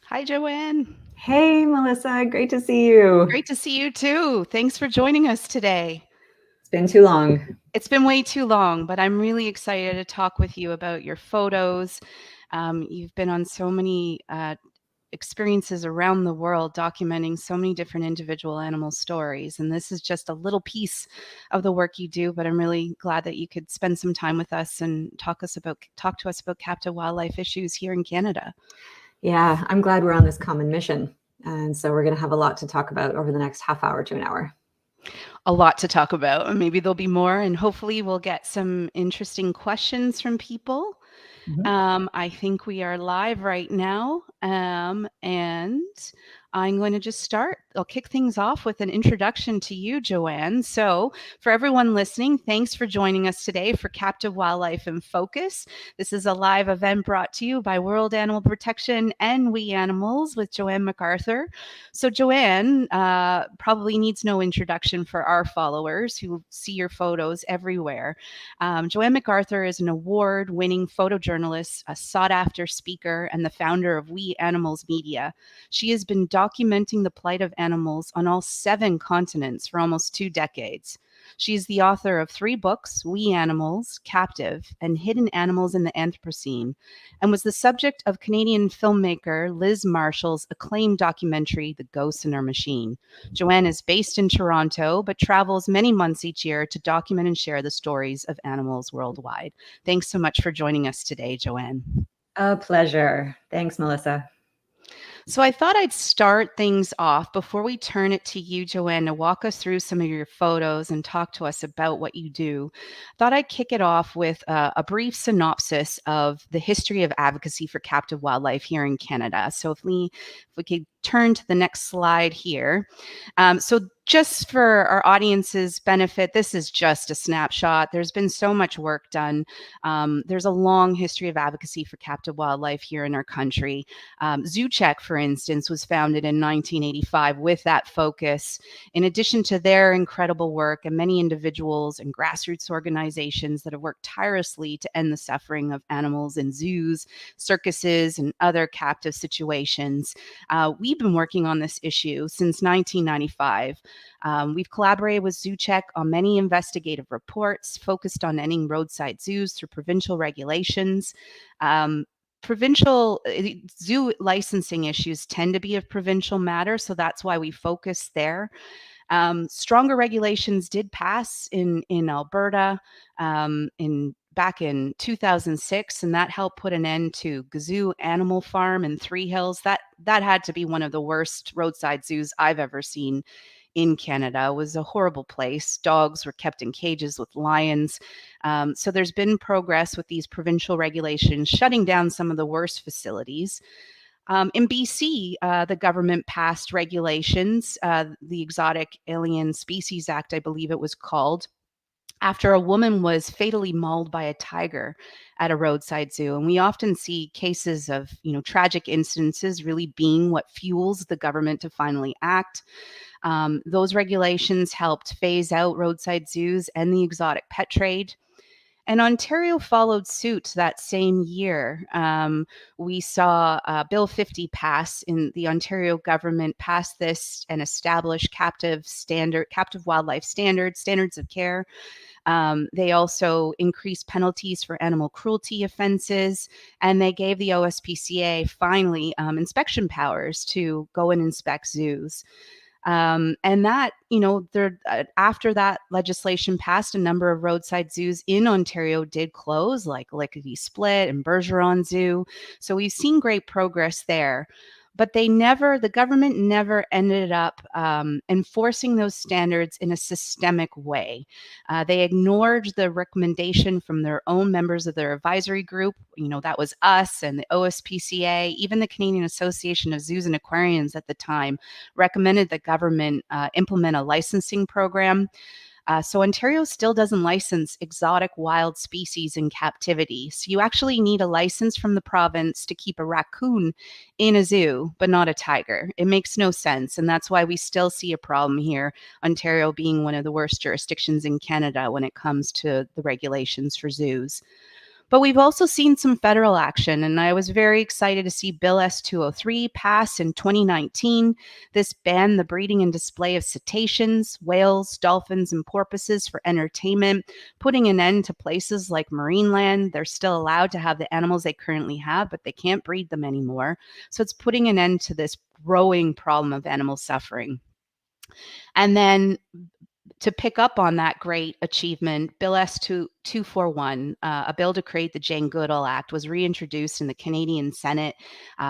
Hi, JoAnne. Hey, Melissa, great to see you. Great to see you too. Thanks for joining us today. It's been too long. It's been way too long, but I'm really excited to talk with you about your photos. You've been on so many experiences around the world documenting so many different individual animal stories. And this is just a little piece of the work you do, but I'm really glad that you could spend some time with us and talk to us about captive wildlife issues here in Canada. Yeah, I'm glad we're on this common mission. And so we're going to have a lot to talk about over the next half hour to an hour. A lot to talk about, and maybe there'll be more, and hopefully we'll get some interesting questions from people. I think we are live right now, and I'm going to just start. I'll kick things off with an introduction to you, JoAnne. So, for everyone listening, thanks for joining us today for Captive Wildlife in Focus. This is a live event brought to you by World Animal Protection and We Animals with JoAnne McArthur. So, JoAnne probably needs no introduction for our followers who see your photos everywhere. JoAnne McArthur is an award-winning photojournalist, a sought-after speaker, and the founder of We Animals Media. She has been documenting the plight of animals on all 7 continents for almost 2 decades. She is the author of 3 books, We Animals, Captive, and Hidden Animals in the Anthropocene, and was the subject of Canadian filmmaker Liz Marshall's acclaimed documentary, The Ghosts in Our Machine. JoAnne is based in Toronto, but travels many months each year to document and share the stories of animals worldwide. Thanks so much for joining us today, JoAnne. A pleasure. Thanks, Melissa. So I thought I'd start things off before we turn it to you, JoAnne, to walk us through some of your photos and talk to us about what you do. Thought I'd kick it off with a brief synopsis of the history of advocacy for captive wildlife here in Canada. So if we could turn to the next slide here. So just for our audience's benefit, this is just a snapshot. There's been so much work done. There's a long history of advocacy for captive wildlife here in our country. ZooCheck, for instance, was founded in 1985 with that focus. In addition to their incredible work and many individuals and grassroots organizations that have worked tirelessly to end the suffering of animals in zoos, circuses, and other captive situations, we've been working on this issue since 1995. We've collaborated with ZooCheck on many investigative reports focused on ending roadside zoos through provincial regulations. Provincial zoo licensing issues tend to be a provincial matter, so that's why we focus there. Stronger regulations did pass in Alberta back in 2006, and that helped put an end to Gazoo Animal Farm in Three Hills. That had to be one of the worst roadside zoos I've ever seen in Canada. It was a horrible place. Dogs were kept in cages with lions. So there's been progress with these provincial regulations shutting down some of the worst facilities. In BC, the government passed regulations, the Exotic Alien Species Act, I believe it was called, after a woman was fatally mauled by a tiger at a roadside zoo. And we often see cases of, tragic instances really being what fuels the government to finally act. Those regulations helped phase out roadside zoos and the exotic pet trade. And Ontario followed suit that same year. We saw Bill 50 pass. In the Ontario government passed this and established captive wildlife standards of care. They also increased penalties for animal cruelty offenses, and they gave the OSPCA finally inspection powers to go and inspect zoos. And that, after that legislation passed, a number of roadside zoos in Ontario did close, like Lickety Split and Bergeron Zoo. So we've seen great progress there. But the government never ended up enforcing those standards in a systemic way. They ignored the recommendation from their own members of their advisory group. That was us and the OSPCA, even the Canadian Association of Zoos and Aquariums at the time recommended the government implement a licensing program. So Ontario still doesn't license exotic wild species in captivity. So you actually need a license from the province to keep a raccoon in a zoo, but not a tiger. It makes no sense. And that's why we still see a problem here, Ontario being one of the worst jurisdictions in Canada when it comes to the regulations for zoos. But we've also seen some federal action, and I was very excited to see Bill S-203 pass in 2019. This banned the breeding and display of cetaceans, whales, dolphins, and porpoises for entertainment, putting an end to places like Marineland. They're still allowed to have the animals they currently have, but they can't breed them anymore. So it's putting an end to this growing problem of animal suffering. And then to pick up on that great achievement, Bill S-241, a bill to create the Jane Goodall Act, was reintroduced in the Canadian Senate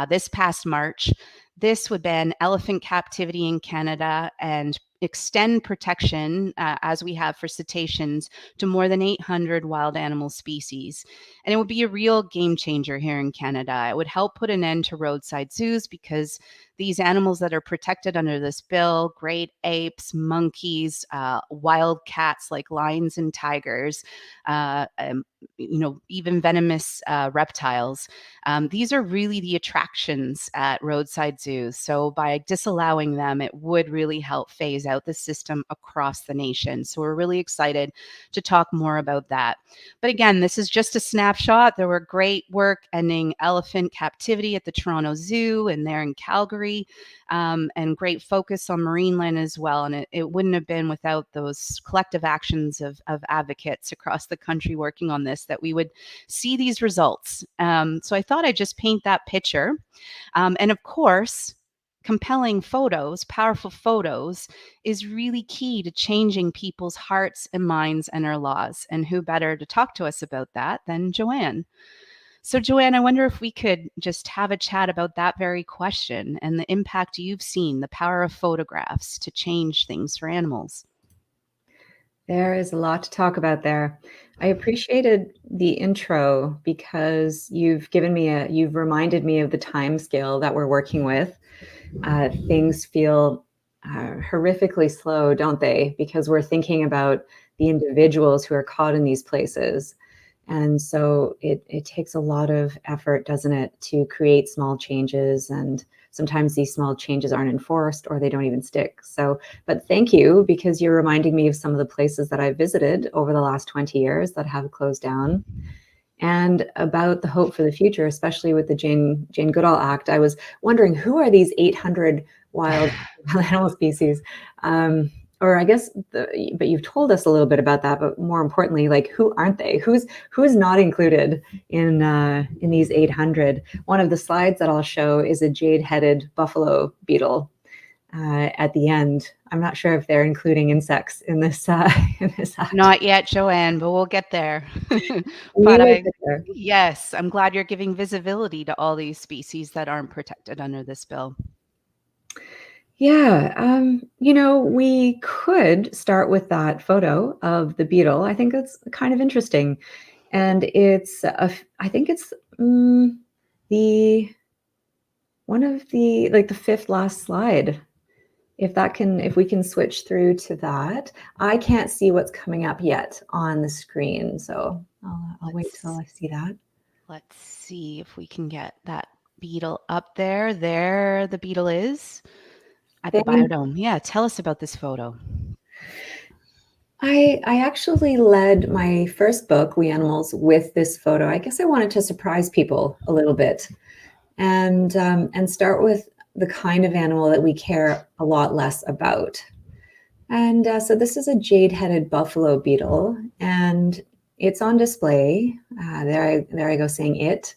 this past March. This would ban elephant captivity in Canada and extend protection, as we have for cetaceans, to more than 800 wild animal species. And it would be a real game changer here in Canada. It would help put an end to roadside zoos because these animals that are protected under this bill, great apes, monkeys, wild cats like lions and tigers, even venomous reptiles. These are really the attractions at roadside zoos. So by disallowing them, it would really help phase out the system across the nation. So we're really excited to talk more about that. But again, this is just a snapshot. There were great work ending elephant captivity at the Toronto Zoo and there in Calgary, and great focus on Marineland as well. And it wouldn't have been without those collective actions of advocates across the country working on this that we would see these results. So I thought I'd just paint that picture. And of course, compelling photos, powerful photos, is really key to changing people's hearts and minds and our laws. And who better to talk to us about that than JoAnnes? So JoAnnes, I wonder if we could just have a chat about that very question and the impact you've seen, the power of photographs to change things for animals. There is a lot to talk about there. I appreciated the intro because you've reminded me of the time scale that we're working with. Things feel horrifically slow, don't they? Because we're thinking about the individuals who are caught in these places. And so it takes a lot of effort, doesn't it, to create small changes. And sometimes these small changes aren't enforced or they don't even stick. So, but thank you, because you're reminding me of some of the places that I've visited over the last 20 years that have closed down. And about the hope for the future, especially with the Jane Goodall Act. I was wondering, who are these 800 wild animal species? Or I guess, but you've told us a little bit about that. But more importantly, like, who aren't they? Who's not included in these 800? One of the slides that I'll show is a jade-headed buffalo beetle. At the end, I'm not sure if they're including insects in this in this act. Not yet, JoAnnes, but we'll get there. Yes, I'm glad you're giving visibility to all these species that aren't protected under this bill. Yeah, we could start with that photo of the beetle. I think that's kind of interesting, and I think it's the one of the, like, the fifth last slide. If we can switch through to that. I can't see what's coming up yet on the screen, so I'll wait till I see that. Let's see if we can get that beetle up there. There the beetle is at the biodome. Yeah, tell us about this photo. I actually led my first book, We Animals, with this photo. I guess I wanted to surprise people a little bit and start with the kind of animal that we care a lot less about. And so this is a jade-headed buffalo beetle, and it's on display. There I go saying it.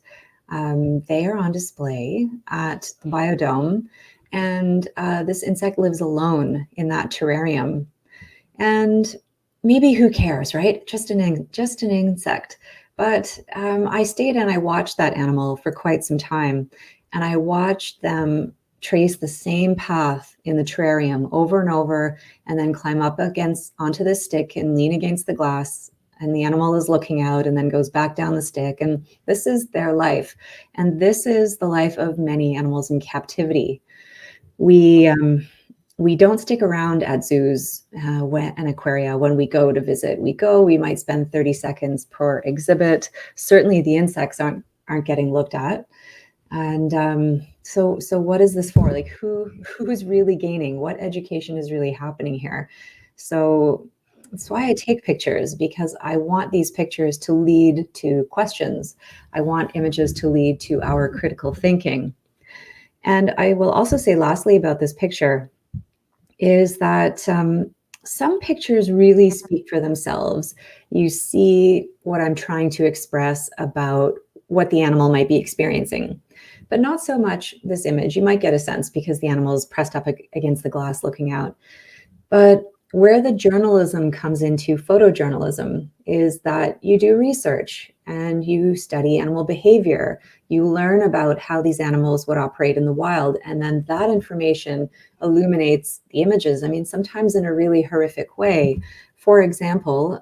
They are on display at the biodome, and this insect lives alone in that terrarium. And maybe who cares, right? Just an insect. But I stayed and I watched that animal for quite some time, and I watched them trace the same path in the terrarium over and over, and then climb up onto the stick and lean against the glass. And the animal is looking out and then goes back down the stick. And this is their life. And this is the life of many animals in captivity. We don't stick around at zoos and aquaria when we go to visit. We might spend 30 seconds per exhibit. Certainly the insects aren't getting looked at. And so what is this for? Like, who's really gaining? What education is really happening here? So That's why I take pictures, because I want these pictures to lead to questions. I want images to lead to our critical thinking. And I will also say lastly about this picture is that some pictures really speak for themselves. You see what I'm trying to express about what the animal might be experiencing, but not so much this image. You might get a sense because the animal is pressed up against the glass looking out. But where the journalism comes into photojournalism is that you do research and you study animal behavior. You learn about how these animals would operate in the wild, and then that information illuminates the images. I mean, sometimes in a really horrific way. For example,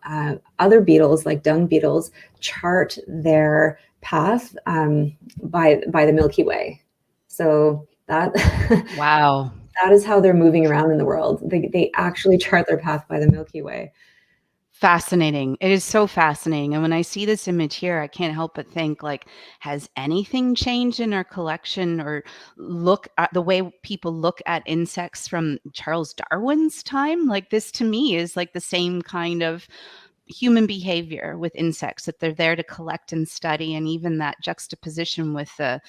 other beetles, like dung beetles, chart their path by the Milky Way. So that Wow. that is how they're moving around in the world. They actually chart their path by the Milky Way. Fascinating. It is so fascinating. And when I see this image here, I can't help but think, like, has anything changed in our collection or look at the way people look at insects from Charles Darwin's time? Like, this to me is like the same kind of human behavior with insects, that they're there to collect and study. And even that juxtaposition with the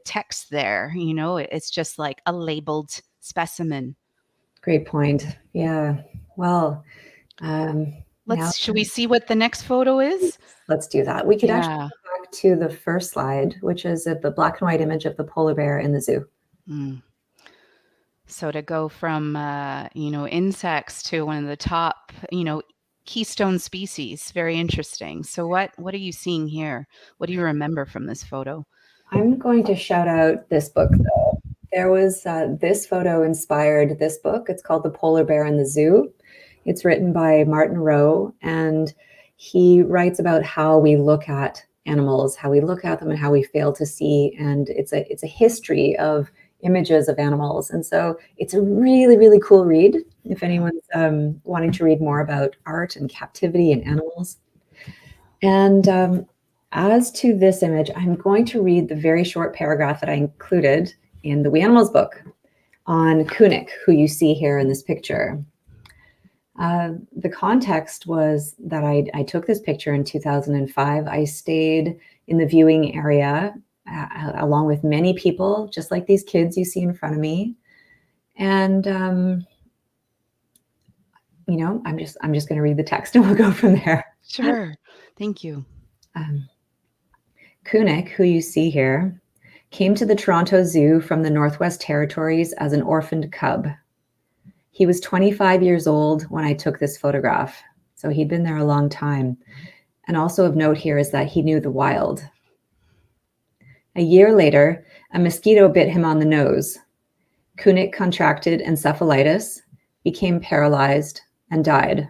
text there, it's just like a labeled specimen. Great point. Yeah. Well, now Should we see what the next photo is? let's do that. We could actually Yeah. go back to the first slide, which is the black and white image of the polar bear in the zoo. Mm. So to go from insects to one of the top, keystone species, very interesting. So what are you seeing here? What do you remember from this photo? I'm going to shout out this book, though. There was this photo inspired this book. It's called The Polar Bear in the Zoo. It's written by Martin Rowe, and he writes about how we look at animals, how we look at them and how we fail to see. And it's a history of images of animals. And so it's a really, really cool read if anyone's wanting to read more about art and captivity and animals. And as to this image, I'm going to read the very short paragraph that I included in the We Animals book on Kunik, who you see here in this picture. The context was that I took this picture in 2005. I stayed in the viewing area along with many people, just like these kids you see in front of me. And, I'm just going to read the text and we'll go from there. Sure. Thank you. Kunik, who you see here, came to the Toronto Zoo from the Northwest Territories as an orphaned cub. He was 25 years old when I took this photograph, so he'd been there a long time. And also of note here is that he knew the wild. A year later, a mosquito bit him on the nose. Kunik contracted encephalitis, became paralyzed, and died.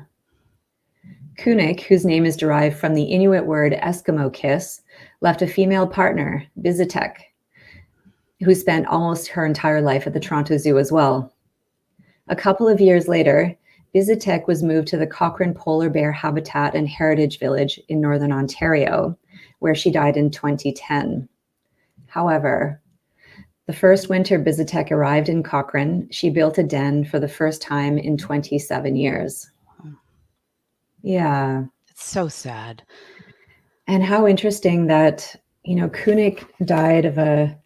Kunik, whose name is derived from the Inuit word Eskimo kiss, left a female partner, Bizitek, who spent almost her entire life at the Toronto Zoo as well. A couple of years later, Bizitek was moved to the Cochrane Polar Bear Habitat and Heritage Village in Northern Ontario, where she died in 2010. However, the first winter Bizitek arrived in Cochrane, she built a den for the first time in 27 years. Yeah. It's so sad. And how interesting that, Kunik died of a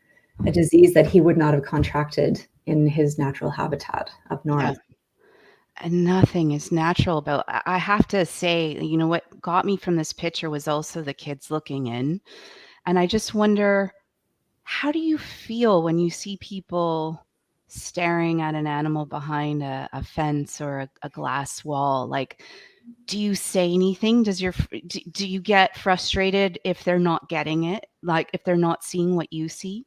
disease that he would not have contracted in his natural habitat up north. Yeah. And nothing is natural about. I have to say, what got me from this picture was also the kids looking in. And I just wonder, how do you feel when you see people staring at an animal behind a fence or a glass wall? Like, do you say anything? Do you get frustrated if they're not getting it? Like, if they're not seeing what you see?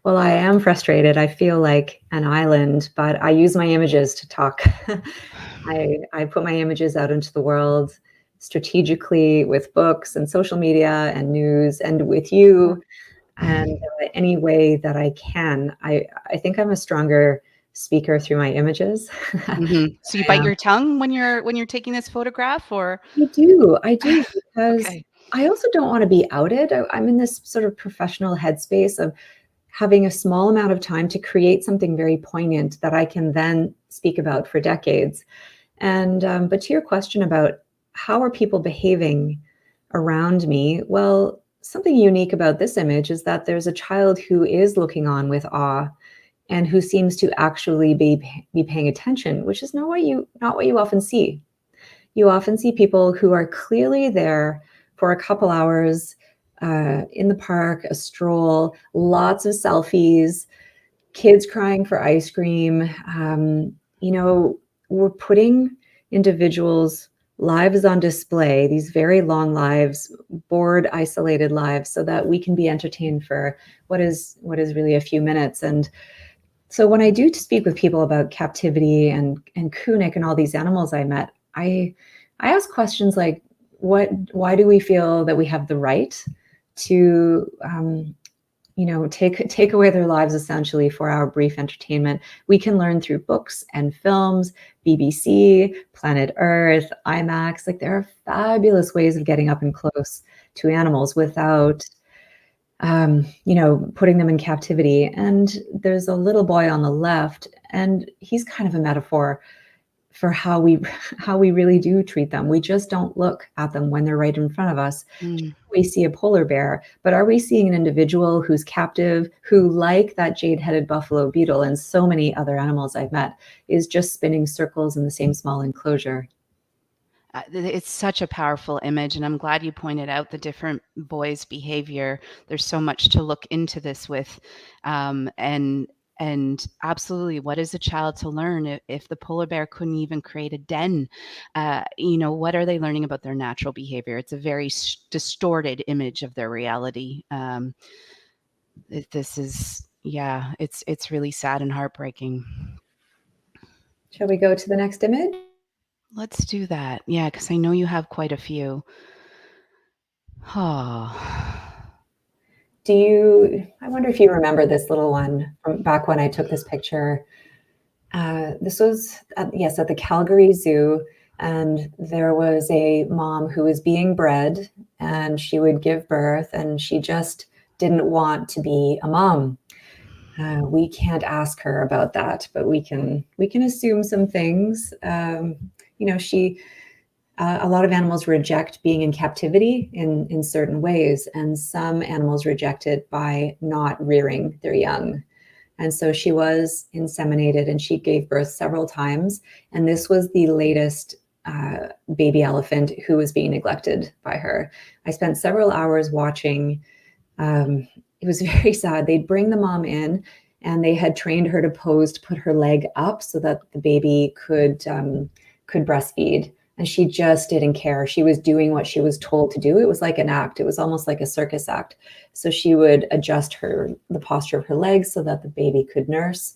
Well, I am frustrated. I feel like an island, but I use my images to talk. I put my images out into the world strategically with books and social media and news and with you, and any way that I can. I think I'm a stronger speaker through my images. Mm-hmm. So you bite your tongue when you're taking this photograph, or? I do because Okay. I also don't want to be outed. I'm in this sort of professional headspace of having a small amount of time to create something very poignant that I can then speak about for decades. And but to your question about how are people behaving around me, well, something unique about this image is that there's a child who is looking on with awe and who seems to actually be paying attention, which is not what you often see. You often see people who are clearly there for a couple hours in the park, a stroll, lots of selfies, kids crying for ice cream. We're putting individuals' lives on display, these very long lives, bored, isolated lives, so that we can be entertained for what is really a few minutes. And so when I do speak with people about captivity and Kunik and all these animals I met, I ask questions like, why do we feel that we have the right to take away their lives essentially for our brief entertainment? We can learn through books and films, BBC, Planet Earth, IMAX. Like, there are fabulous ways of getting up and close to animals without putting them in captivity. And there's a little boy on the left, and he's kind of a metaphor for how we really do treat them. We just don't look at them when they're right in front of us. We see a polar bear, but are we seeing an individual who's captive, who, like that jade-headed buffalo beetle and so many other animals I've met, is just spinning circles in the same small enclosure? It's such a powerful image, and I'm glad you pointed out the different boys' behavior. There's so much to look into this with, and absolutely, what is a child to learn if the polar bear couldn't even create a den? What are they learning about their natural behavior? It's a very distorted image of their reality. This is, yeah, it's really sad and heartbreaking. Shall we go to the next image? Let's do that. Yeah, because I know you have quite a few. Oh. I wonder if you remember this little one from back when I took this picture. This was, at the Calgary Zoo, and there was a mom who was being bred, and she would give birth, and she just didn't want to be a mom. We can't ask her about that, but we can assume some things. A lot of animals reject being in captivity in certain ways, and some animals reject it by not rearing their young. And so she was inseminated, and she gave birth several times. And this was the latest baby elephant who was being neglected by her. I spent several hours watching. It was very sad. They'd bring the mom in, and they had trained her to pose, to put her leg up so that the baby could breastfeed. And she just didn't care. She was doing what she was told to do. It was like an act. It was almost like a circus act. So she would adjust the posture of her legs so that the baby could nurse.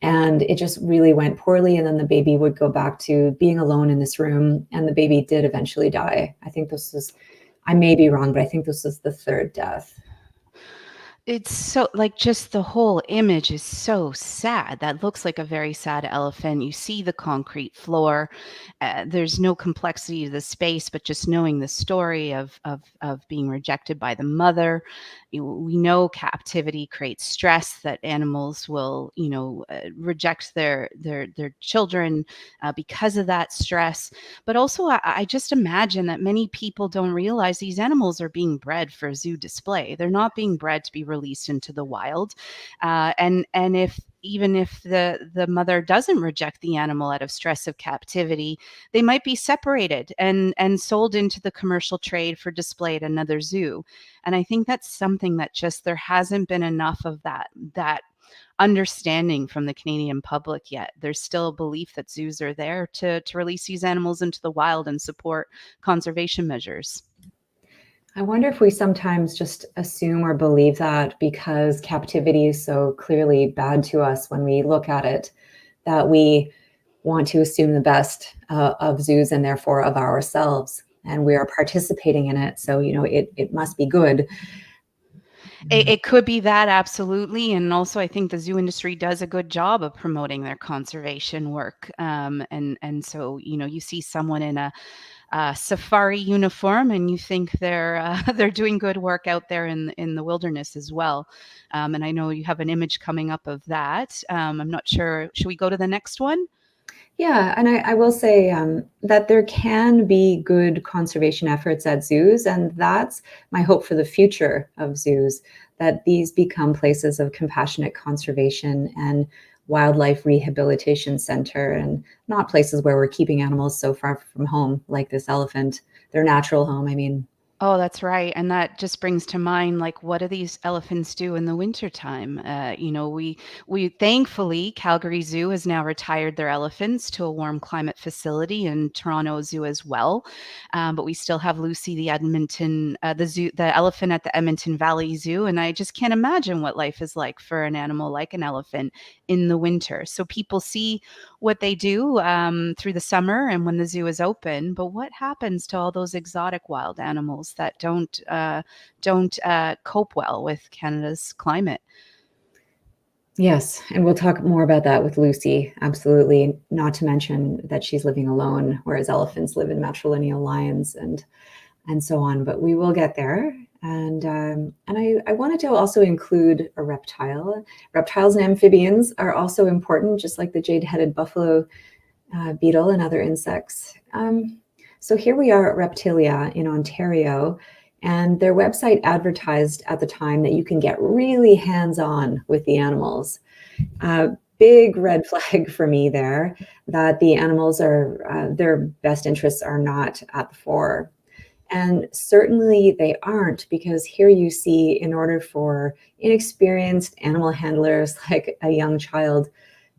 And it just really went poorly. And then the baby would go back to being alone in this room. And the baby did eventually die. I may be wrong, but I think this was the third death. It's so, like, just the whole image is so sad. That looks like a very sad elephant. You see the concrete floor. There's no complexity to the space, but just knowing the story of being rejected by the mother. We know captivity creates stress, that animals will, reject their children because of that stress. But also, I just imagine that many people don't realize these animals are being bred for zoo display. They're not being bred to be released into the wild. And if even if the mother doesn't reject the animal out of stress of captivity, they might be separated and sold into the commercial trade for display at another zoo. And I think that's something that just there hasn't been enough of that understanding from the Canadian public yet. There's still a belief that zoos are there to release these animals into the wild and support conservation measures. I wonder if we sometimes just assume or believe that because captivity is so clearly bad to us when we look at it, that we want to assume the best of zoos and therefore of ourselves. And we are participating in it. So, it must be good. It could be that, absolutely. And also, I think the zoo industry does a good job of promoting their conservation work. And so, you see someone in a safari uniform, and you think they're doing good work out there in the wilderness as well. And I know you have an image coming up of that. I'm not sure. Should we go to the next one? Yeah, and I will say that there can be good conservation efforts at zoos, and that's my hope for the future of zoos, that these become places of compassionate conservation and wildlife rehabilitation center, and not places where we're keeping animals so far from home, like this elephant, their natural home. I mean, Oh, that's right. And that just brings to mind, like, what do these elephants do in the wintertime? We thankfully, Calgary Zoo has now retired their elephants to a warm climate facility, and Toronto Zoo as well. But we still have Lucy, the elephant at the Edmonton Valley Zoo. And I just can't imagine what life is like for an animal like an elephant in the winter. So people see what they do through the summer and when the zoo is open. But what happens to all those exotic wild animals that don't cope well with Canada's climate? yes, and we'll talk more about that with Lucy, absolutely. Not to mention that she's living alone, whereas elephants live in matrilineal lions and so on. But we will get there. And I wanted to also include a reptile. Reptiles and amphibians are also important, just like the jade-headed buffalo beetle and other insects. So here we are at Reptilia in Ontario, and their website advertised at the time that you can get really hands-on with the animals. Big red flag for me there, that the animals are, their best interests are not at the fore. And certainly they aren't, because here you see, in order for inexperienced animal handlers like a young child,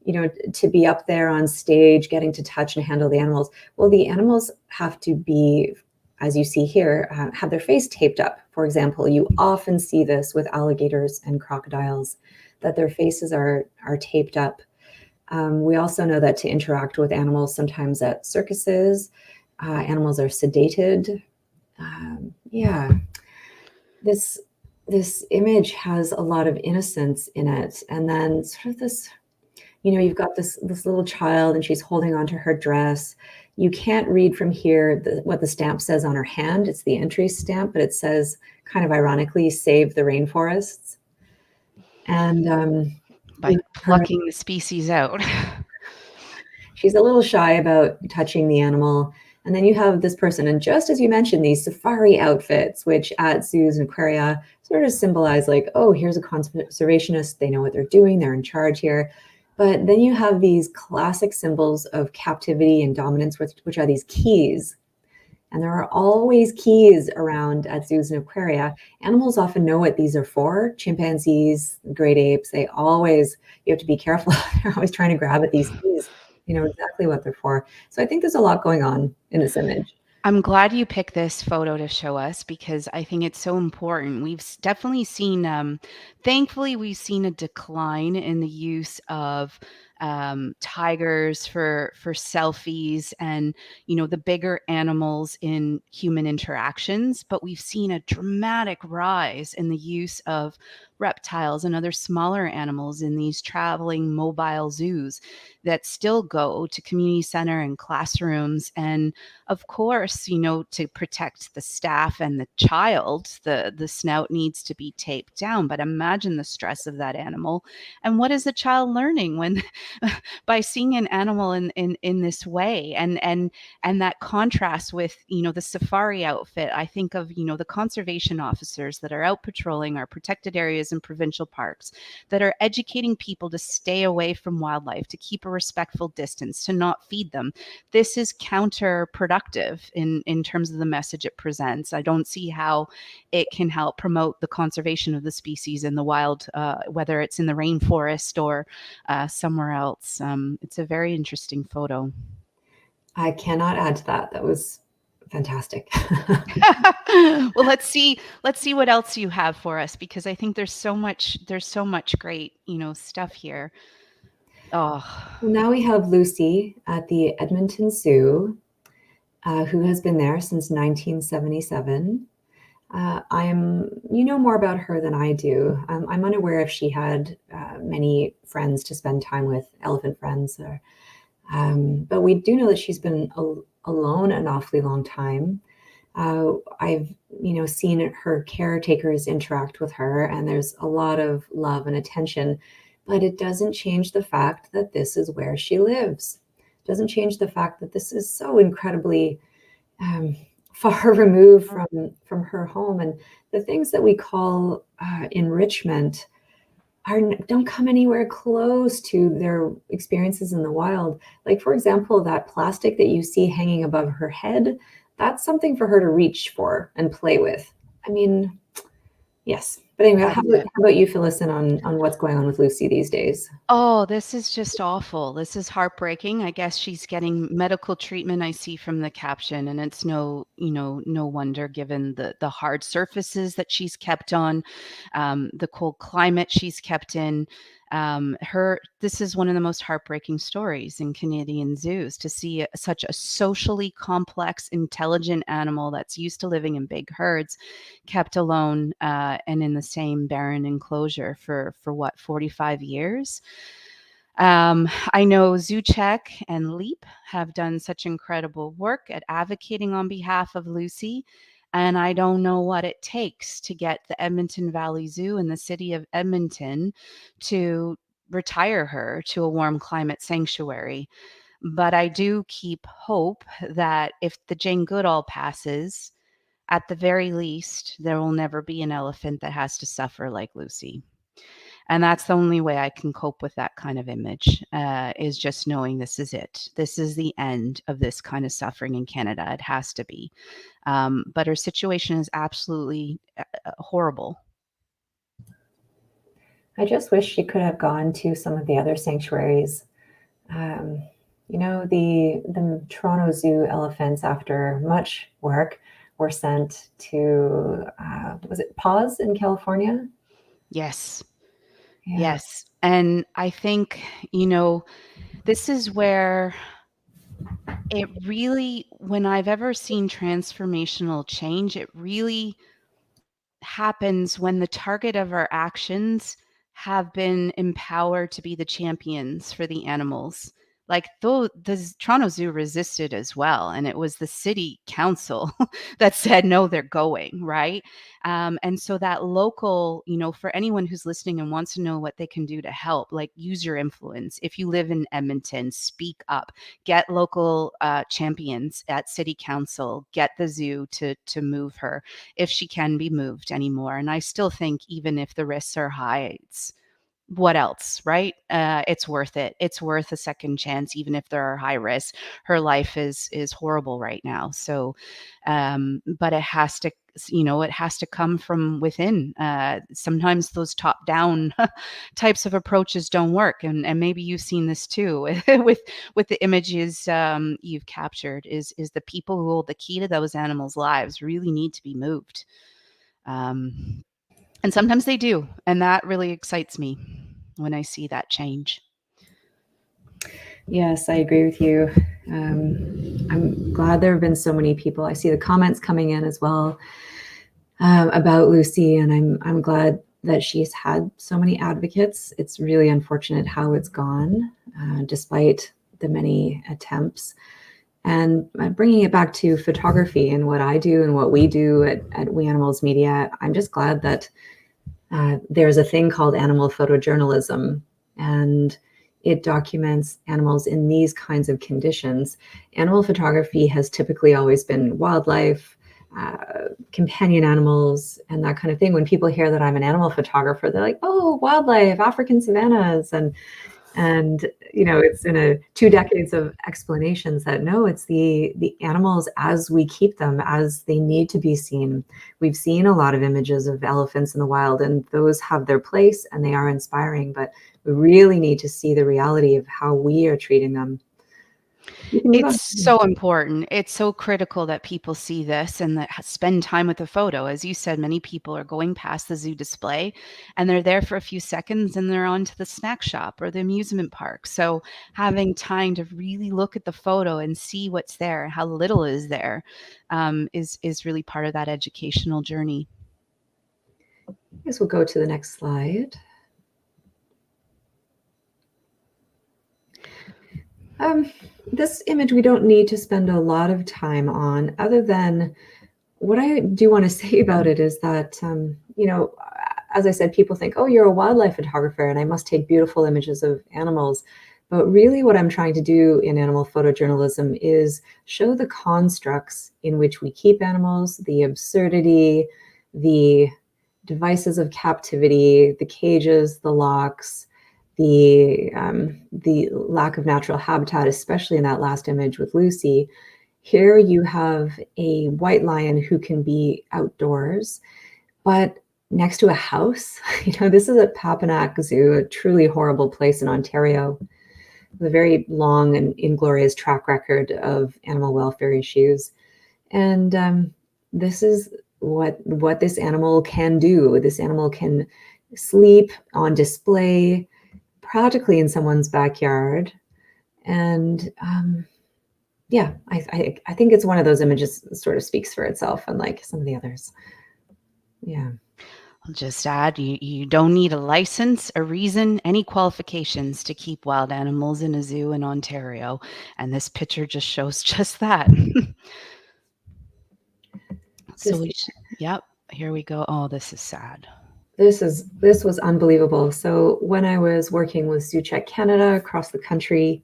to be up there on stage, getting to touch and handle the animals, well, the animals have to be, as you see here, have their face taped up. For example, you often see this with alligators and crocodiles, that their faces are taped up. We also know that to interact with animals, sometimes at circuses, animals are sedated. Yeah, this image has a lot of innocence in it, and then sort of this, you've got this little child, and she's holding onto her dress. You can't read from here what the stamp says on her hand. It's the entry stamp, but it says, kind of ironically, "Save the rainforests." And By plucking the species out. she's a little shy about touching the animal. And then you have this person, and just as you mentioned, these safari outfits, which at zoos and aquaria sort of symbolize, like, oh, here's a conservationist. They know what they're doing. They're in charge here. But then you have these classic symbols of captivity and dominance, which are these keys. And there are always keys around at zoos and aquaria. Animals often know what these are for. Chimpanzees, great apes, you have to be careful. They're always trying to grab at these keys. You know exactly what they're for. So I think there's a lot going on in this image. I'm glad you picked this photo to show us, because I think it's so important. We've definitely seen, thankfully, we've seen a decline in the use of tigers for selfies and the bigger animals in human interactions. But we've seen a dramatic rise in the use of reptiles and other smaller animals in these traveling mobile zoos that still go to community center and classrooms. And of course, to protect the staff and the child, the snout needs to be taped down. But imagine the stress of that animal. And what is the child learning when by seeing an animal in this way? And that contrast with, the safari outfit. I think of, the conservation officers that are out patrolling our protected areas in provincial parks, that are educating people to stay away from wildlife, to keep a respectful distance, to not feed them. This is counterproductive in terms of the message it presents. I don't see how it can help promote the conservation of the species in the wild, whether it's in the rainforest or somewhere else. It's a very interesting photo. I cannot add to that. That was fantastic. Well, let's see what else you have for us, because I think there's so much great, stuff here. Oh, Well, now we have Lucy at the Edmonton Zoo, who has been there since 1977. You know more about her than I do. I'm unaware if she had many friends to spend time with, elephant friends, but we do know that she's been alone an awfully long time. I've seen her caretakers interact with her, and there's a lot of love and attention, but it doesn't change the fact that this is where she lives. doesn't change the fact that this is so incredibly far removed from her home, and the things that we call enrichment don't come anywhere close to their experiences in the wild. Like, for example, that plastic that you see hanging above her head, that's something for her to reach for and play with. I mean, yes. But anyway, how about you fill us in on what's going on with Lucy these days? Oh, this is just awful. This is heartbreaking. I guess she's getting medical treatment, I see from the caption, and it's no wonder given the hard surfaces that she's kept on, the cold climate she's kept in. This is one of the most heartbreaking stories in Canadian zoos, to see such a socially complex, intelligent animal that's used to living in big herds kept alone, and in the same barren enclosure for what, 45 years. I know ZooCheck and Leap have done such incredible work at advocating on behalf of Lucy, and I don't know what it takes to get the Edmonton Valley Zoo and the city of Edmonton to retire her to a warm climate sanctuary. But I do keep hope that if the Jane Goodall passes, at the very least, there will never be an elephant that has to suffer like Lucy. And that's the only way I can cope with that kind of image, is just knowing this is it. This is the end of this kind of suffering in Canada. It has to be. But her situation is absolutely horrible. I just wish she could have gone to some of the other sanctuaries. The Toronto Zoo elephants, after much work, were sent to, was it Paws in California? Yes. Yeah. Yes. And I think, this is where it really, when I've ever seen transformational change, it really happens when the target of our actions have been empowered to be the champions for the animals. Like, though the Toronto Zoo resisted as well, and it was the city council that said no, they're going, right? And so that local, for anyone who's listening and wants to know what they can do to help, like, use your influence. If you live in Edmonton, speak up, get local champions at city council, get the zoo to move her if she can be moved anymore. And I still think even if the risks are high, what else, right? It's worth it. It's worth a second chance, even if there are high risks. Her life is horrible right now. So, but it has to, it has to come from within. Sometimes those top down types of approaches don't work. And maybe you've seen this too with the images you've captured, is the people who hold the key to those animals' lives really need to be moved. And sometimes they do. And that really excites me when I see that change. Yes, I agree with you. I'm glad there have been so many people. I see the comments coming in as well about Lucy, and I'm glad that she's had so many advocates. It's really unfortunate how it's gone, despite the many attempts. And bringing it back to photography and what I do and what we do at We Animals Media, I'm just glad that there's a thing called animal photojournalism, and it documents animals in these kinds of conditions. Animal photography has typically always been wildlife, companion animals, and that kind of thing. When people hear that I'm an animal photographer, they're like, oh, wildlife, African savannas, and it's in 2 decades of explanations that no, it's the animals as we keep them, as they need to be seen. We've seen a lot of images of elephants in the wild, and those have their place and they are inspiring, but we really need to see the reality of how we are treating them. It's so important. It's so critical that people see this and that spend time with the photo. As you said, many people are going past the zoo display and they're there for a few seconds and they're on to the snack shop or the amusement park. So having time to really look at the photo and see what's there, how little is there, is really part of that educational journey. I guess we'll go to the next slide. This image we don't need to spend a lot of time on, other than what I do want to say about it is that, as I said, people think, oh, you're a wildlife photographer and I must take beautiful images of animals. But really what I'm trying to do in animal photojournalism is show the constructs in which we keep animals, the absurdity, the devices of captivity, the cages, the locks, the lack of natural habitat, especially in that last image with Lucy. Here you have a white lion who can be outdoors, but next to a house. This is at Papanak Zoo, a truly horrible place in Ontario, with a very long and inglorious track record of animal welfare issues. And this is what this animal can do. This animal can sleep on display practically in someone's backyard. And yeah, I think it's one of those images that sort of speaks for itself, unlike some of the others. Yeah. I'll just add, you don't need a license, a reason, any qualifications to keep wild animals in a zoo in Ontario. And this picture just shows just that. So yep, here we go. Oh, this is sad. This was unbelievable. So when I was working with Zoo Check Canada across the country,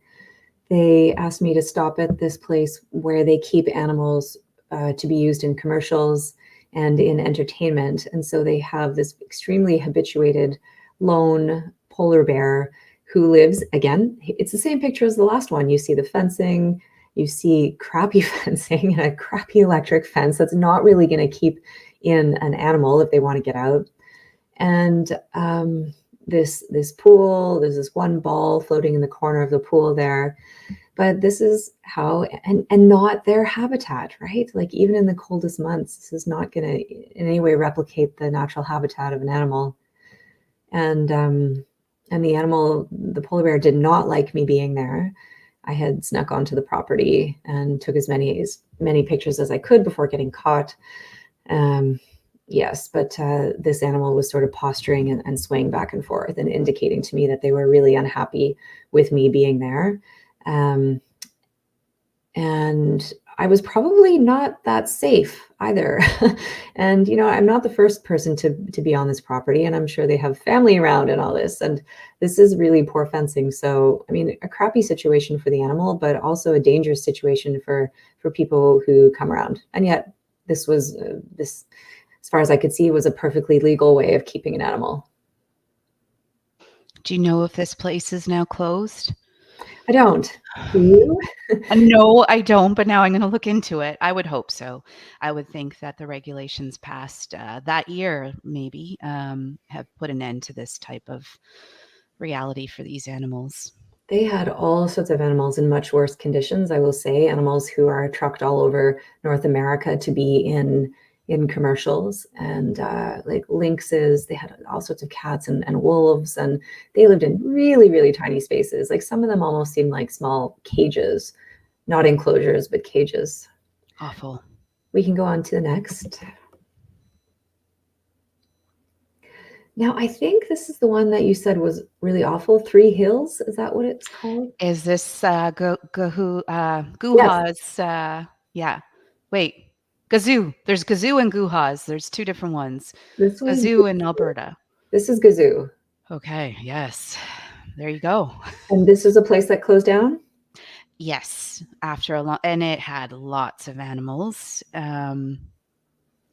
they asked me to stop at this place where they keep animals to be used in commercials and in entertainment. And so they have this extremely habituated lone polar bear who lives, again, it's the same picture as the last one. You see the fencing, you see crappy fencing and a crappy electric fence that's not really going to keep in an animal if they want to get out. And this pool, there's this one ball floating in the corner of the pool there. But this is how, and not their habitat, right? Like even in the coldest months, this is not going to in any way replicate the natural habitat of an animal. And the animal, the polar bear, did not like me being there. I had snuck onto the property and took as many pictures as I could before getting caught. Yes, but this animal was sort of posturing and swaying back and forth and indicating to me that they were really unhappy with me being there. And I was probably not that safe either. And, I'm not the first person to be on this property, and I'm sure they have family around and all this. And this is really poor fencing. So, I mean, a crappy situation for the animal, but also a dangerous situation for people who come around. And yet this was, as far as I could see, was a perfectly legal way of keeping an animal. Do you know if this place is now closed? I don't. Do you? No, I don't, but now I'm going to look into it. I would hope so. I would think that the regulations passed that year maybe have put an end to this type of reality for these animals. They had all sorts of animals in much worse conditions, I will say, animals who are trucked all over North America to be in commercials, and like lynxes. They had all sorts of cats and wolves, and they lived in really, really tiny spaces. Like some of them almost seemed like small cages, not enclosures, but cages. Awful. We can go on to the next. Now, I think this is the one that you said was really awful. Three Hills, is that what it's called? Is this Guha's? Yeah. Wait. Gazoo. There's Gazoo and Guha's. There's two different ones. This was Gazoo in Alberta. This is Gazoo. Okay. Yes. There you go. And this is a place that closed down? Yes. After a long, and it had lots of animals. Yeah.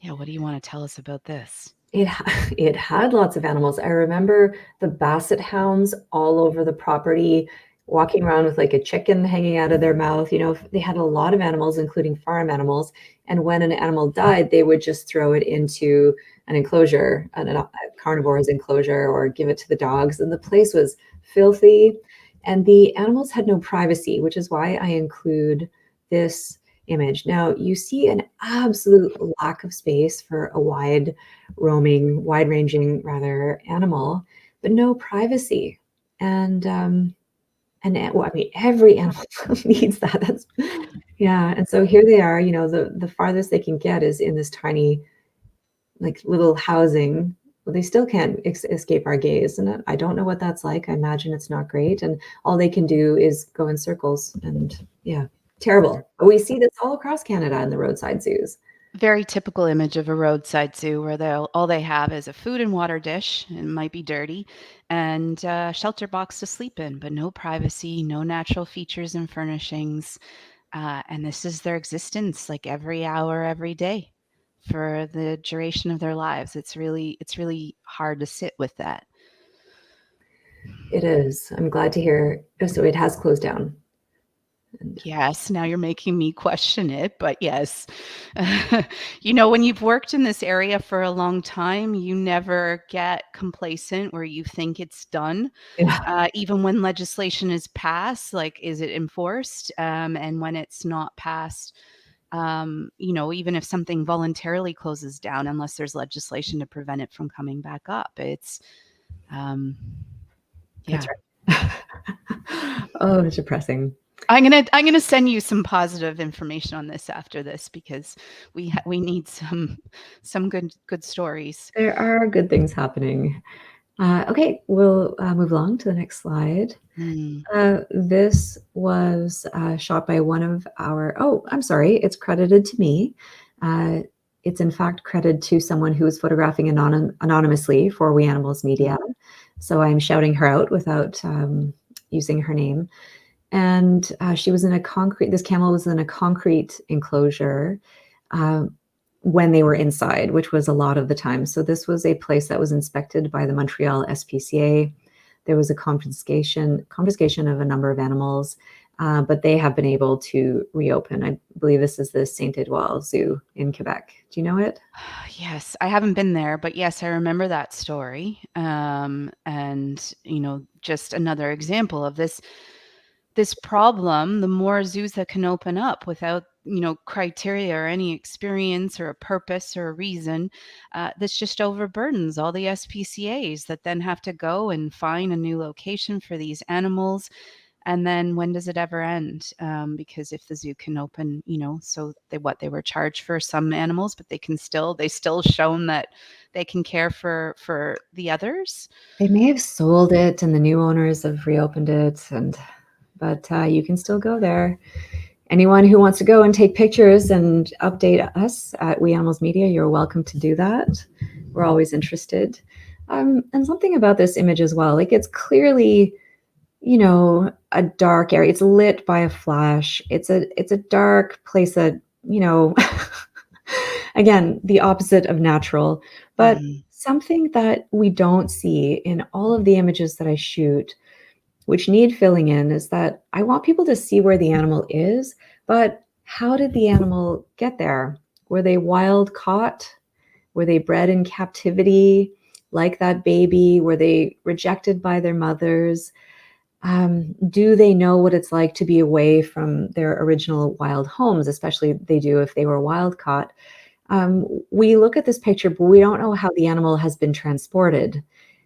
What do you want to tell us about this? It had lots of animals. I remember the basset hounds all over the property, walking around with like a chicken hanging out of their mouth. They had a lot of animals, including farm animals. And when an animal died, they would just throw it into an enclosure, a carnivore's enclosure, or give it to the dogs. And the place was filthy. And the animals had no privacy, which is why I include this image. Now, you see an absolute lack of space for a wide-ranging animal, but no privacy. And well, I mean, every animal needs that. And so here they are. The farthest they can get is in this tiny, like, little housing. Well, they still can't escape our gaze, and I don't know what that's like. I imagine it's not great, and all they can do is go in circles. And terrible. But we see this all across Canada in the roadside zoos. Very typical image of a roadside zoo where all they have is a food and water dish, and it might be dirty, and a shelter box to sleep in, but no privacy, no natural features and furnishings. And this is their existence, like every hour, every day, for the duration of their lives. It's really hard to sit with that. It is. I'm glad to hear. So it has closed down. Yes, now you're making me question it, but yes. When you've worked in this area for a long time, you never get complacent where you think it's done. Yeah. Even when legislation is passed, like, is it enforced? And when it's not passed, even if something voluntarily closes down, unless there's legislation to prevent it from coming back up, um, yeah. That's right. Oh, it's depressing. I'm gonna send you some positive information on this after this because we need some good stories. There are good things happening. Okay, we'll move along to the next slide. Mm. This was shot by one of our, I'm sorry, it's credited to me. It's in fact credited to someone who was photographing anonymously for We Animals Media. So I'm shouting her out without using her name. And she was in this camel was in a concrete enclosure when they were inside, which was a lot of the time. So this was a place that was inspected by the Montreal SPCA. There was a confiscation of a number of animals, but they have been able to reopen. I believe this is the SaintEdmond Wall Zoo in Quebec. Do you know it? Yes, I haven't been there, but yes, I remember that story. Just another example of this problem. The more zoos that can open up without criteria or any experience or a purpose or a reason, this just overburdens all the SPCAs that then have to go and find a new location for these animals. And then when does it ever end? Because if the zoo can open, so they were charged for some animals, but they still shown that they can care for the others. They may have sold it and the new owners have reopened it, but you can still go there. Anyone who wants to go and take pictures and update us at We Animals Media, you're welcome to do that. We're always interested. And something about this image as well, like it's clearly, a dark area. It's lit by a flash. It's a dark place that, again, the opposite of natural, but something that we don't see in all of the images that I shoot, which need filling in, is that I want people to see where the animal is, but how did the animal get there? Were they wild caught? Were they bred in captivity like that baby? Were they rejected by their mothers? Do they know what it's like to be away from their original wild homes, especially they do if they were wild caught? We look at this picture, but we don't know how the animal has been transported,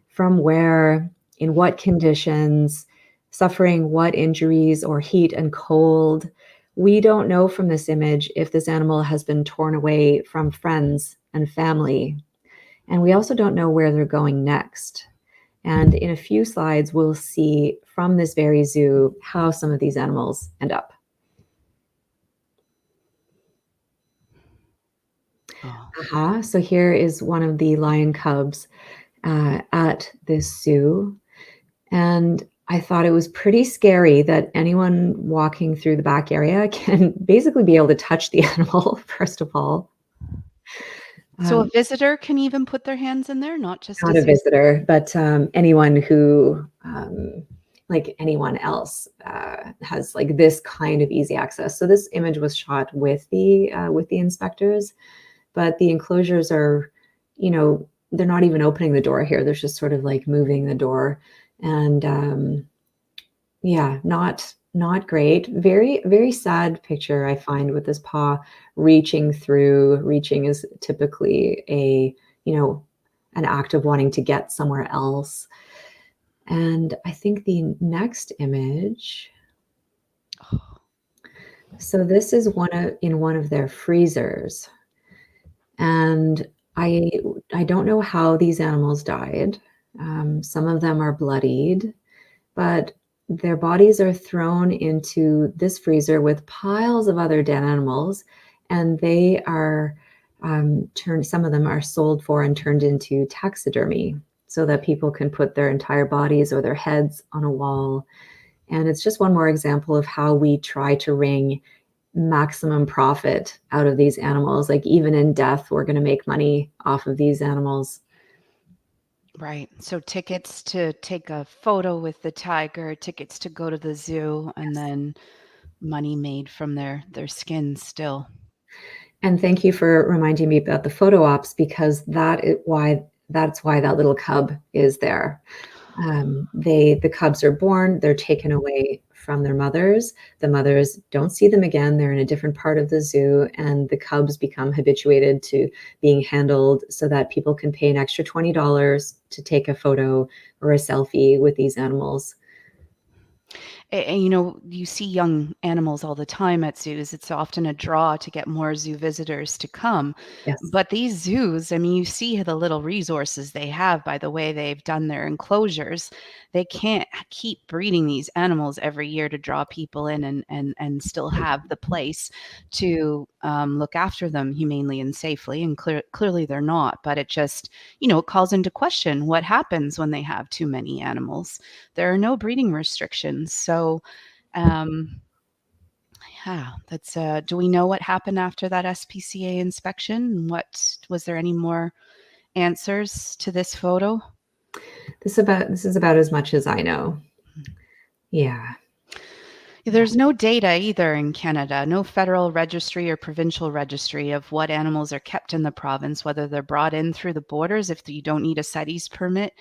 from where, in what conditions, suffering what injuries or heat and cold. We don't know from this image if this animal has been torn away from friends and family. And we also don't know where they're going next. And in a few slides, we'll see from this very zoo how some of these animals end up. So here is one of the lion cubs at this zoo. And I thought it was pretty scary that anyone walking through the back area can basically be able to touch the animal, first of all. So a visitor can even put their hands in there, not just Not a visitor, but anyone who, like anyone else, has like this kind of easy access. So this image was shot with the inspectors, but the enclosures are, they're not even opening the door here. They're just sort of like moving the door, and yeah, not great. Very, very sad picture, I find, with this paw reaching through. Reaching is typically an act of wanting to get somewhere else. And I think the next image. So this is in one of their freezers. And I don't know how these animals died. Some of them are bloodied, but their bodies are thrown into this freezer with piles of other dead animals, and they are some of them are sold for and turned into taxidermy so that people can put their entire bodies or their heads on a wall. And it's just one more example of how we try to wring maximum profit out of these animals. Like even in death, we're going to make money off of these animals. Right. So tickets to take a photo with the tiger, tickets to go to the zoo, and then money made from their skins still. And thank you for reminding me about the photo ops, because that's why that little cub is there. The cubs are born, they're taken away from their mothers. The mothers don't see them again. They're in a different part of the zoo, and the cubs become habituated to being handled so that people can pay an extra $20 to take a photo or a selfie with these animals. And, you know, you see young animals all the time at zoos. It's often a draw to get more zoo visitors to come. Yes. But these zoos, I mean, you see the little resources they have by the way they've done their enclosures. They can't keep breeding these animals every year to draw people in and still have the place to look after them humanely and safely. And clearly they're not. But it just, you know, it calls into question what happens when they have too many animals. There are no breeding restrictions. So, yeah, that's, do we know what happened after that SPCA inspection? Was there any more answers to this photo? This is about as much as I know. Yeah. There's no data either in Canada, no federal registry or provincial registry of what animals are kept in the province, whether they're brought in through the borders if you don't need a CITES permit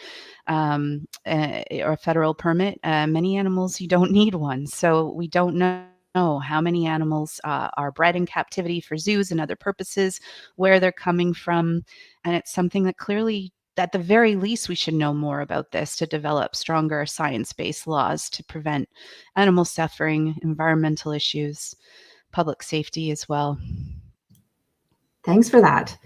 or a federal permit. Many animals, you don't need one. So we don't know how many animals are bred in captivity for zoos and other purposes, where they're coming from. And it's something that clearly, at the very least, we should know more about this to develop stronger science-based laws to prevent animal suffering, environmental issues, public safety as well. Thanks for that.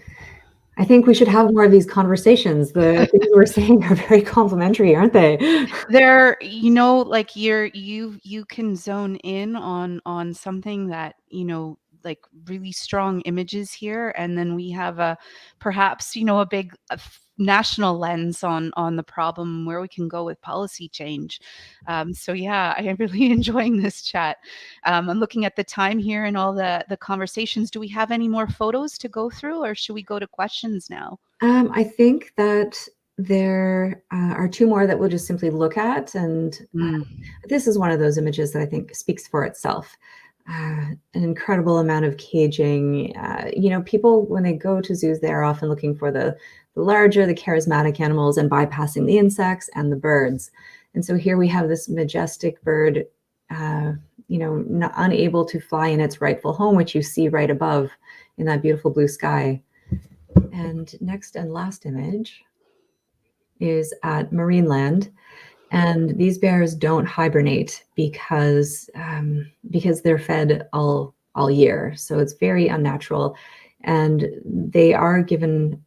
I think we should have more of these conversations. The things we're saying are very complimentary, aren't they? They're, you know, like you can zone in on something that, you know, like really strong images here, and then we have a perhaps, you know, a big national lens on the problem where we can go with policy change. So yeah, I am really enjoying this chat. I'm looking at the time here and all the conversations. Do we have any more photos to go through, or should we go to questions now? I think that there are two more that we'll just simply look at. And this is one of those images that I think speaks for itself. An incredible amount of caging. You know, people, when they go to zoos, they're often looking for the larger, the charismatic animals and bypassing the insects and the birds. And so here we have this majestic bird, you know, unable to fly in its rightful home, which you see right above in that beautiful blue sky. And next and last image is at Marineland. And these bears don't hibernate because they're fed all year. So it's very unnatural. And they are given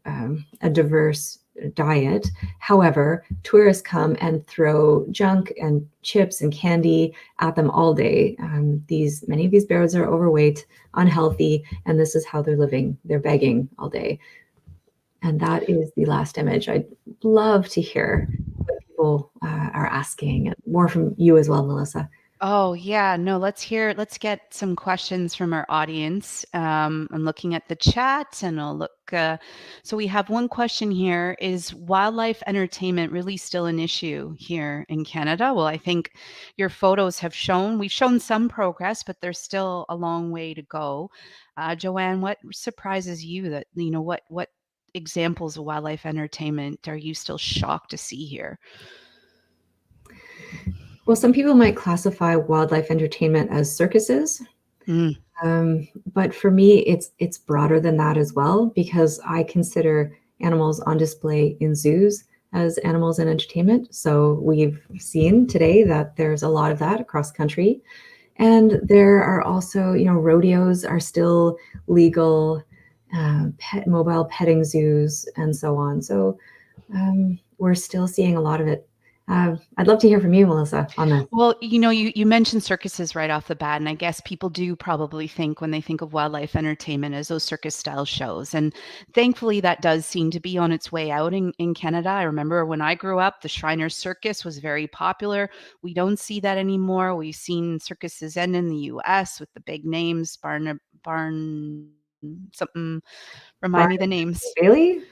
a diverse diet. However, tourists come and throw junk and chips and candy at them all day. Many of these bears are overweight, unhealthy, and this is how they're living. They're begging all day. And that is the last image. I'd love to hear what people are asking. More from you as well, Melissa. Oh, yeah. No, let's get some questions from our audience. I'm looking at the chat and I'll look. So we have one question here. Is wildlife entertainment really still an issue here in Canada? Well, I think your photos have shown, we've shown some progress, but there's still a long way to go. JoAnnes, what surprises you that, you know, what examples of wildlife entertainment are you still shocked to see here? Well, some people might classify wildlife entertainment as circuses. But for me, it's broader than that as well, because I consider animals on display in zoos as animals in entertainment. So we've seen today that there's a lot of that across country. And there are also, you know, rodeos are still legal, mobile petting zoos, and so on. So we're still seeing a lot of it I'd love to hear from you, Melissa, on this. Well, you mentioned circuses right off the bat, and I guess people do probably think when they think of wildlife entertainment as those circus style shows. And thankfully, that does seem to be on its way out in Canada. I remember when I grew up, the Shriners Circus was very popular. We don't see that anymore. We've seen circuses end in the US with the big names, Barn, something, remind me the names. Bailey?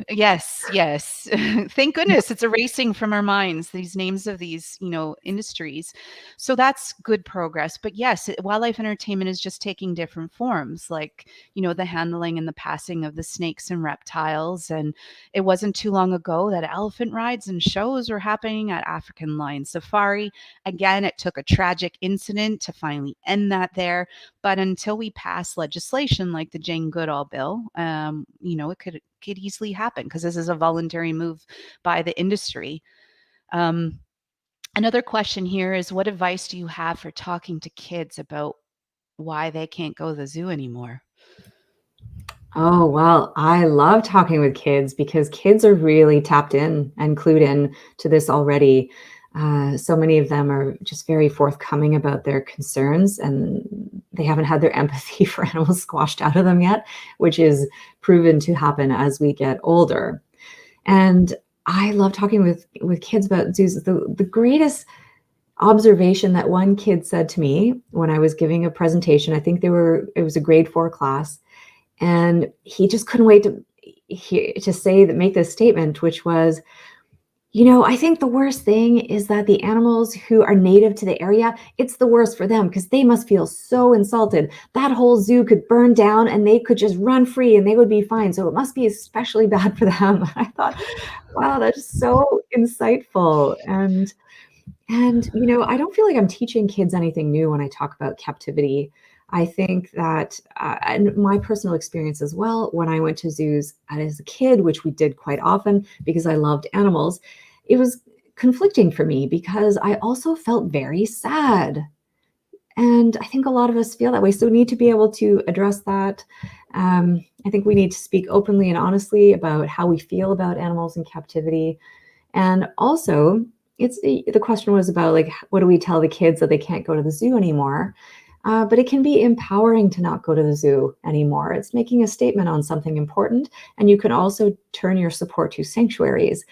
Yes, yes. Thank goodness it's erasing from our minds these names of these, industries. So that's good progress. But yes, wildlife entertainment is just taking different forms, like, the handling and the passing of the snakes and reptiles. And it wasn't too long ago that elephant rides and shows were happening at African Lion Safari. Again, it took a tragic incident to finally end that there. But until we pass legislation like the Jane Goodall bill, it could easily happen because this is a voluntary move by the industry. Another question here is, what advice do you have for talking to kids about why they can't go to the zoo anymore? Oh, well, I love talking with kids because kids are really tapped in and clued in to this already. So many of them are just very forthcoming about their concerns, and they haven't had their empathy for animals squashed out of them yet, which is proven to happen as we get older. And I love talking with kids about zoos. The greatest observation that one kid said to me when I was giving a presentation, I think it was a grade 4 class, and he just couldn't wait to make this statement, which was, I think the worst thing is that the animals who are native to the area, it's the worst for them because they must feel so insulted. That whole zoo could burn down and they could just run free and they would be fine. So it must be especially bad for them. I thought, wow, that's so insightful. And I don't feel like I'm teaching kids anything new when I talk about captivity. I think that, and my personal experience as well, when I went to zoos as a kid, which we did quite often because I loved animals, it was conflicting for me because I also felt very sad. And I think a lot of us feel that way. So we need to be able to address that. I think we need to speak openly and honestly about how we feel about animals in captivity. And also, the question was about, like, what do we tell the kids that they can't go to the zoo anymore? But it can be empowering to not go to the zoo anymore. It's making a statement on something important. And you can also turn your support to sanctuaries.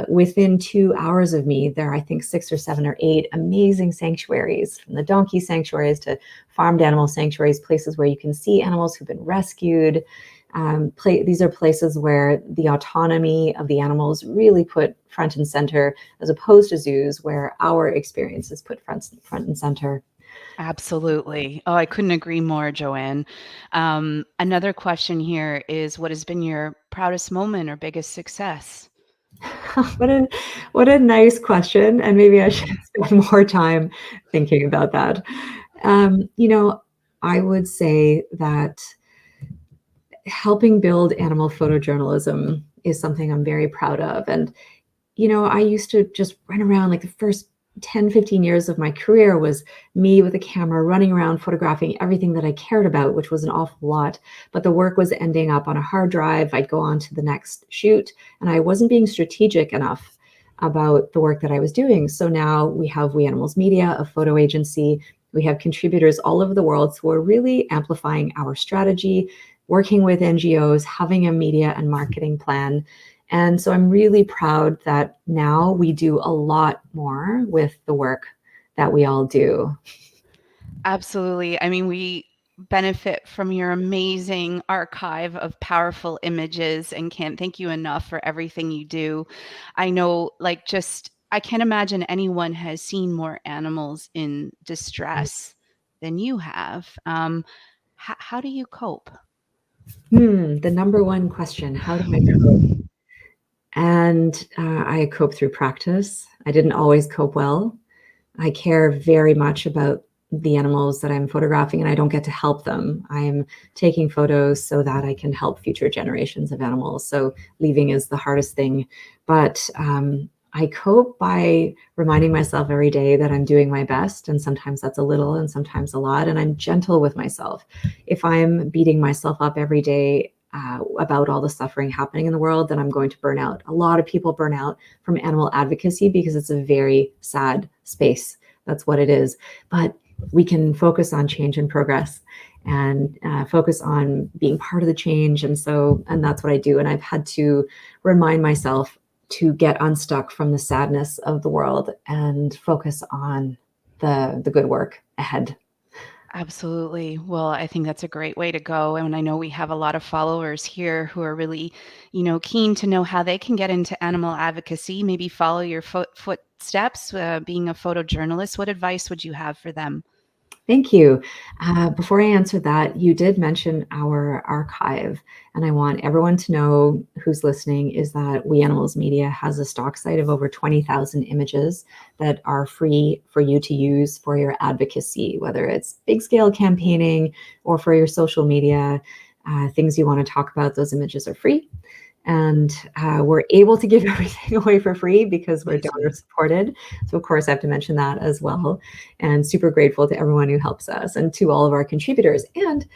Within 2 hours of me, there are, I think, 6 or 7 or 8 amazing sanctuaries, from the donkey sanctuaries to farmed animal sanctuaries, places where you can see animals who've been rescued. These are places where the autonomy of the animals really put front and center, as opposed to zoos where our experiences put front and center. Absolutely. Oh, I couldn't agree more, JoAnne. Another question here is, what has been your proudest moment or biggest success? What a nice question, and maybe I should spend more time thinking about that. I would say that helping build animal photojournalism is something I'm very proud of. And I used to just run around, like, the first 10, 15 years of my career was me with a camera running around photographing everything that I cared about, which was an awful lot. But the work was ending up on a hard drive. I'd go on to the next shoot, and I wasn't being strategic enough about the work that I was doing. So now we have We Animals Media, a photo agency. We have contributors all over the world who are really amplifying our strategy, working with NGOs, having a media and marketing plan. And so I'm really proud that now we do a lot more with the work that we all do. Absolutely. I mean, we benefit from your amazing archive of powerful images and can't thank you enough for everything you do. I know, I can't imagine anyone has seen more animals in distress than you have. How do you cope? The number one question, how do I cope? And I cope through practice. I didn't always cope well. I care very much about the animals that I'm photographing, and I don't get to help them. I'm taking photos so that I can help future generations of animals. So leaving is the hardest thing. But I cope by reminding myself every day that I'm doing my best. And sometimes that's a little and sometimes a lot. And I'm gentle with myself. If I'm beating myself up every day, about all the suffering happening in the world, then I'm going to burn out. A lot of people burn out from animal advocacy because it's a very sad space. That's what it is. But we can focus on change and progress, and focus on being part of the change. And that's what I do. And I've had to remind myself to get unstuck from the sadness of the world and focus on the good work ahead. Absolutely. Well, I think that's a great way to go. And I know we have a lot of followers here who are really, keen to know how they can get into animal advocacy, maybe follow your footsteps, being a photojournalist. What advice would you have for them? Thank you. Before I answer that, you did mention our archive, and I want everyone to know who's listening is that We Animals Media has a stock site of over 20,000 images that are free for you to use for your advocacy, whether it's big scale campaigning or for your social media, things you want to talk about. Those images are free. And we're able to give everything away for free because we're donor supported. So of course I have to mention that as well. And super grateful to everyone who helps us and to all of our contributors. And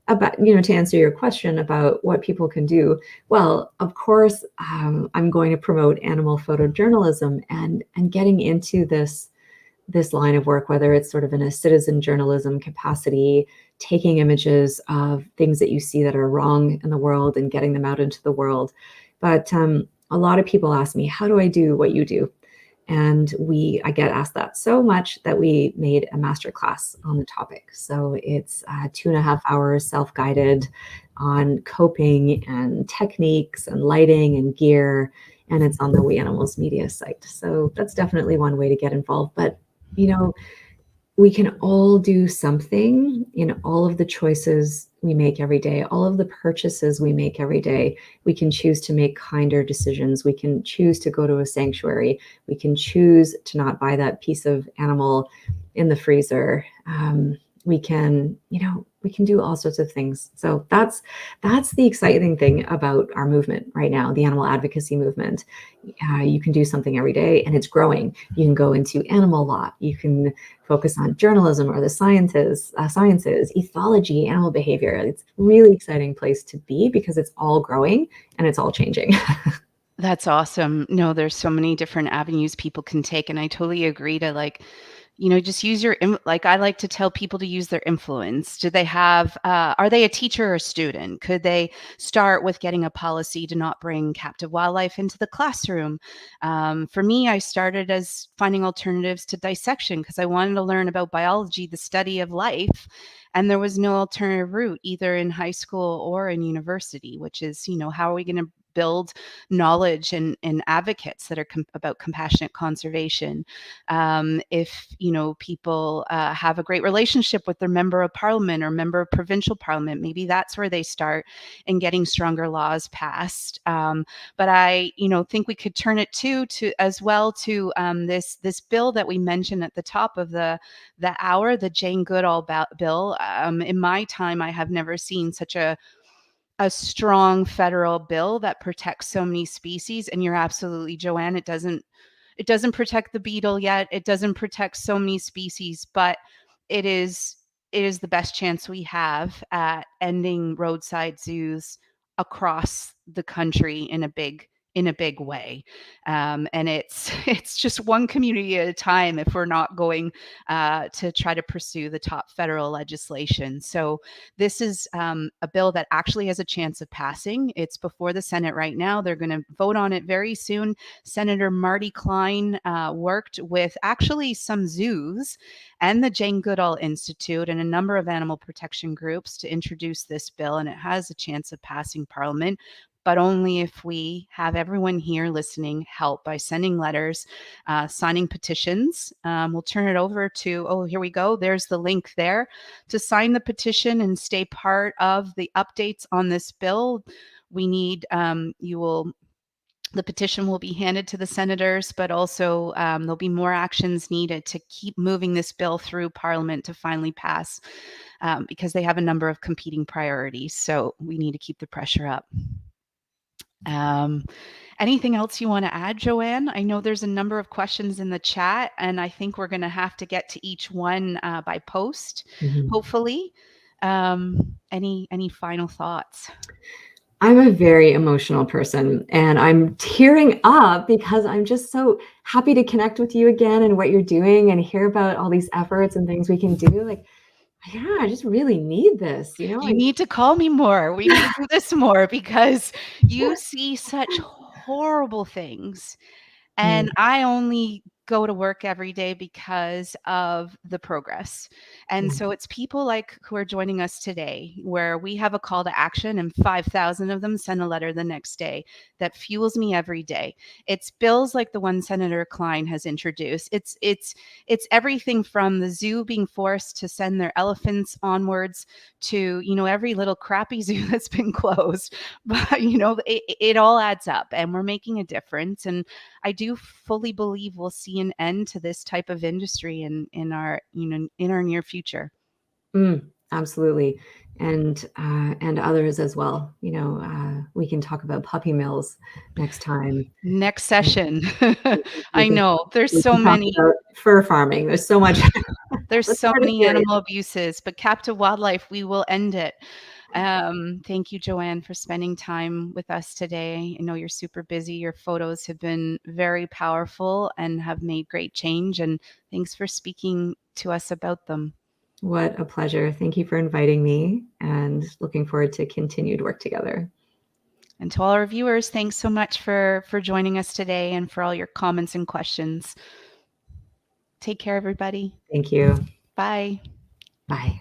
about, to answer your question about what people can do, well, of course, I'm going to promote animal photojournalism and getting into this line of work, whether it's sort of in a citizen journalism capacity, taking images of things that you see that are wrong in the world and getting them out into the world. But a lot of people ask me, how do I do what you do? And I get asked that so much that we made a masterclass on the topic. So it's 2.5 hours self-guided on coping and techniques and lighting and gear. And it's on the We Animals Media site. So that's definitely one way to get involved. But we can all do something in all of the choices we make every day, all of the purchases we make every day. We can choose to make kinder decisions. We can choose to go to a sanctuary. We can choose to not buy that piece of animal in the freezer. We can do all sorts of things. So that's the exciting thing about our movement right now, the animal advocacy movement. You can do something every day, and it's growing. You can go into animal law. You can focus on journalism or the sciences, ethology, animal behavior. It's a really exciting place to be because it's all growing and it's all changing. That's awesome. No, there's so many different avenues people can take. And I totally agree to just use I like to tell people to use their influence. Do they have, are they a teacher or a student? Could they start with getting a policy to not bring captive wildlife into the classroom? For me, I started as finding alternatives to dissection because I wanted to learn about biology, the study of life. And there was no alternative route either in high school or in university, which is, how are we going to build knowledge and advocates that are about compassionate conservation? If people have a great relationship with their member of parliament or member of provincial parliament, maybe that's where they start in getting stronger laws passed. But I think we could turn it to this bill that we mentioned at the top of the hour, the Jane Goodall bill. In my time, I have never seen such a strong federal bill that protects so many species. And you're absolutely, JoAnne, it doesn't protect the beetle yet. It doesn't protect so many species, but it is the best chance we have at ending roadside zoos across the country in a big way. And it's just one community at a time if we're not going to try to pursue the top federal legislation. So this is a bill that actually has a chance of passing. It's before the Senate right now. They're going to vote on it very soon. Senator Marty Klein worked with actually some zoos and the Jane Goodall Institute and a number of animal protection groups to introduce this bill, and it has a chance of passing Parliament, but only if we have everyone here listening help by sending letters, signing petitions. We'll turn it over to, here we go. There's the link there to sign the petition and stay part of the updates on this bill. We need, the petition will be handed to the senators, but also there'll be more actions needed to keep moving this bill through Parliament to finally pass because they have a number of competing priorities. So we need to keep the pressure up. Anything else you want to add, JoAnne? I know there's a number of questions in the chat, and I think we're going to have to get to each one by post, hopefully. Any final thoughts? I'm a very emotional person, and I'm tearing up because I'm just so happy to connect with you again and what you're doing and hear about all these efforts and things we can do. Like, yeah, I just really need this, you know? You need to call me more. We need to do this more because you see such horrible things. And Mm, I only go to work every day because of the progress. And yeah. so it's people like who are joining us today, where we have a call to action and 5,000 of them send a letter the next day that fuels me every day. It's bills like the one Senator Klein has introduced. It's everything from the zoo being forced to send their elephants onwards to, every little crappy zoo that's been closed. But, it all adds up and we're making a difference. And I do fully believe we'll see an end to this type of industry in our near future. Absolutely. And others as well. We can talk about puppy mills next time. Next And session. we I can know there's we so can talk many. about fur farming. There's so much. There's Let's so start a many series. animal abuses, but captive wildlife, we will end it. Thank you, JoAnnes, for spending time with us today. I know you're super busy. Your photos have been very powerful and have made great change. And thanks for speaking to us about them. What a pleasure. Thank you for inviting me, and looking forward to continued work together. And to all our viewers, thanks so much for joining us today and for all your comments and questions. Take care, everybody. Thank you. Bye. Bye.